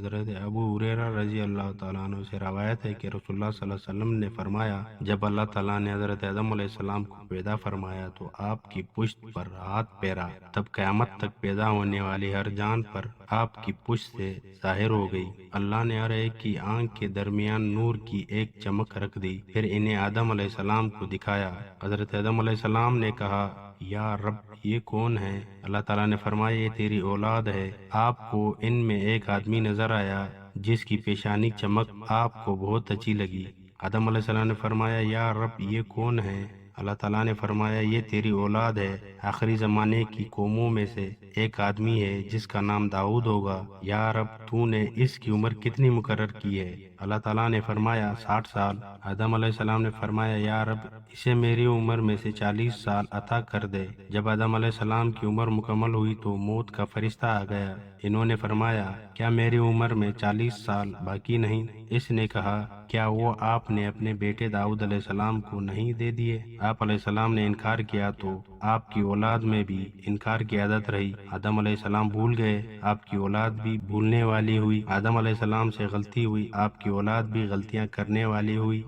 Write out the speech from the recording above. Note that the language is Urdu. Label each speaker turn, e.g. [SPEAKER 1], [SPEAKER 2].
[SPEAKER 1] حضرت ابو ہریرہ رضی اللہ تعالیٰ عنہ سے روایت ہے کہ رسول اللہ صلی اللہ علیہ وسلم نے فرمایا، جب اللہ تعالیٰ نے حضرت آدم علیہ السلام کو پیدا فرمایا تو آپ کی پشت پر ہاتھ پھیرا، تب قیامت تک پیدا ہونے والی ہر جان پر آپ کی پشت سے ظاہر ہو گئی۔ اللہ نے ہر ایک کی آنکھ کے درمیان نور کی ایک چمک رکھ دی، پھر انہیں آدم علیہ السلام کو دکھایا۔ حضرت آدم علیہ السلام نے کہا، یا رب یہ کون ہے؟ اللہ تعالیٰ نے فرمایا، یہ تیری اولاد ہے۔ آپ کو ان میں ایک آدمی نظر آیا جس کی پیشانی چمک آپ کو بہت اچھی لگی۔ آدم علیہ السلام نے فرمایا، یا رب یہ کون ہے؟ اللہ تعالیٰ نے فرمایا، یہ تیری اولاد ہے۔ آخری زمانے کی قوموں میں سے ایک آدمی ہے جس کا نام داؤد ہوگا۔ یا رب تو نے اس کی عمر کتنی مقرر کی ہے؟ اللہ تعالیٰ نے فرمایا، 60 سال۔ آدم علیہ السلام نے فرمایا، یا رب اسے میری عمر میں سے 40 سال عطا کر دے۔ جب آدم علیہ السلام کی عمر مکمل ہوئی تو موت کا فرشتہ آ گیا۔ انہوں نے فرمایا، کیا میری عمر میں 40 سال باقی نہیں؟ اس نے کہا، کیا وہ آپ نے اپنے بیٹے داؤد علیہ السلام کو نہیں دے دیے؟ آپ علیہ السلام نے انکار کیا تو آپ کی اولاد میں بھی انکار کی عادت رہی۔ آدم علیہ السلام بھول گئے، آپ کی اولاد بھی بھولنے والی ہوئی۔ آدم علیہ السلام سے غلطی ہوئی، آپ کی اولاد بھی غلطیاں کرنے والی ہوئی۔